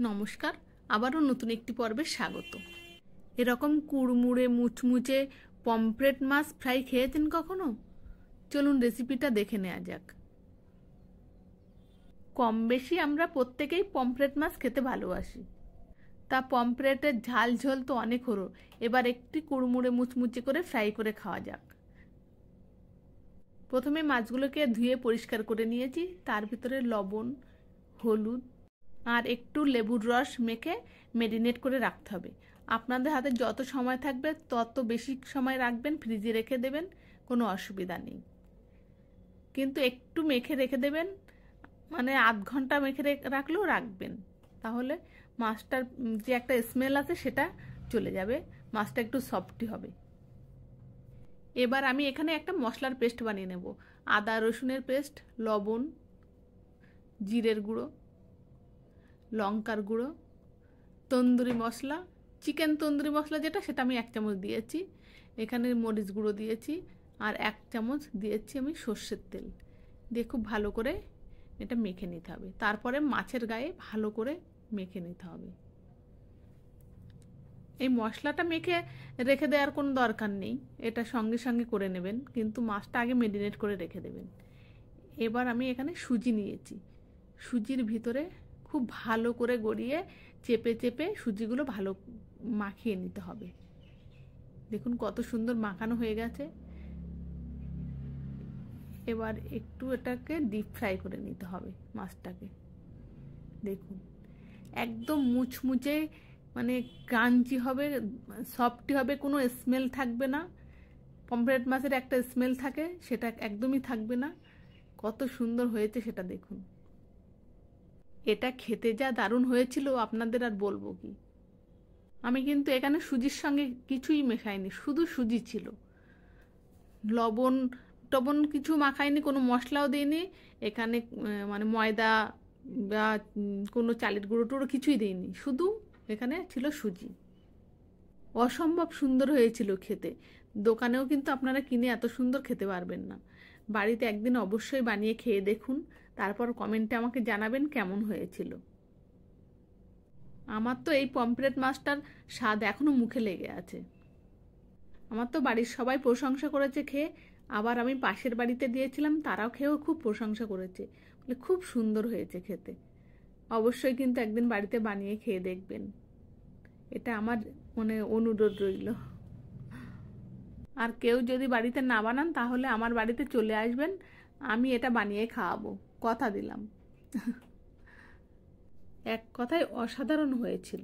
নমস্কার, আবারও নতুন একটি পর্বে স্বাগত। এরকম কুড়মুড়ে মুচমুচে পমফ্রেট মাছ ফ্রাই খেয়েছেন কখনো? চলুন রেসিপিটা দেখে নেওয়া যাক। কম বেশি আমরা প্রত্যেকেই পমফ্রেট মাছ খেতে ভালোবাসি। তা পমফ্রেটের ঝাল ঝোল তো অনেক হলো, এবার একটি কুড়মুড়ে মুচমুচে করে ফ্রাই করে খাওয়া যাক। প্রথমে মাছগুলোকে ধুয়ে পরিষ্কার করে নিয়েছি, তার ভিতরে লবণ, হলুদ আর একটু লেবুর রস মেখে ম্যারিনেট করে রাখতে হবে। আপনাদের হাতে যত সময় থাকবে তত বেশি সময় রাখবেন, ফ্রিজে রেখে দেবেন, কোনো অসুবিধা নেই। কিন্তু একটু মেখে রেখে দেবেন, মানে আধ ঘন্টা মেখে রাখলেও রাখবেন, তাহলে মাছটার যে একটা স্মেল আছে সেটা চলে যাবে, মাছটা একটু সফটি হবে। এবার আমি এখানে একটা মশলার পেস্ট বানিয়ে নেব। আদা রসুনের পেস্ট, লবণ, জিরের গুঁড়ো, লঙ্কার গুঁড়ো, তন্দুরি মশলা, চিকেন তন্দুরি মশলা যেটা, সেটা আমি 1 চামচ দিয়েছি। এখানে মরিচ গুঁড়ো দিয়েছি, আর 1 চামচ দিয়েছি আমি সর্ষের তেল দিয়ে খুব ভালো করে এটা মেখে নিতে হবে। তারপরে মাছের গায়ে ভালো করে মেখে নিতে হবে। এই মশলাটা মেখে রেখে দেওয়ার কোনো দরকার নেই, এটা সঙ্গে সঙ্গে করে নেবেন, কিন্তু মাছটা আগে মেরিনেট করে রেখে দেবেন। এবার আমি এখানে সুজি নিয়েছি, সুজির ভিতরে খুব ভালো করে গড়িয়ে চেপে চেপে সুজিগুলো ভালো মাখিয়ে নিতে হবে। দেখুন কত সুন্দর মাখানো হয়ে গেছে। এবার একটু এটাকে ডিপ ফ্রাই করে নিতে হবে মাছটাকে। দেখুন একদম মুচমুচে, মানে ক্রাঞ্চি হবে, সফটি হবে, কোনো স্মেল থাকবে না। পমফ্রেট মাছের একটা স্মেল থাকে, সেটা একদমই থাকবে না। কত সুন্দর হয়েছে সেটা দেখুন। এটা খেতে যা দারুণ হয়েছিল আপনাদের আর বলবো কি। আমি কিন্তু এখানে সুজির সঙ্গে কিছুই মেশাইনি, শুধু সুজি ছিল, লবণ টবণ কিছু মাখাইনি, কোনো মশলাও দিইনি এখানে, মানে ময়দা বা কোনো চালের গুঁড়ো টুড়ো কিছুই দিইনি, শুধু এখানে ছিল সুজি। অসম্ভব সুন্দর হয়েছিল খেতে। দোকানেও কিন্তু আপনারা কিনে এত সুন্দর খেতে পারবেন না। বাড়িতে একদিন অবশ্যই বানিয়ে খেয়ে দেখুন, তারপর কমেন্টে আমাকে জানাবেন কেমন হয়েছিল। আমার তো এই পমফ্রেট মাছটার স্বাদ এখনো মুখে লেগে আছে। আমার তো বাড়ির সবাই প্রশংসা করেছে খেয়ে, আবার আমি পাশের বাড়িতে দিয়েছিলাম, তারাও খেয়েও খুব প্রশংসা করেছে, বলে খুব সুন্দর হয়েছে খেতে। অবশ্যই কিন্তু একদিন বাড়িতে বানিয়ে খেয়ে দেখবেন, এটা আমার মানে অনুরোধ রইল। আর কেউ যদি বাড়িতে না বানান তাহলে আমার বাড়িতে চলে আসবেন, আমি এটা বানিয়ে খাওয়াবো, কথা দিলাম। এক কথায় অসাধারণ হয়েছিল।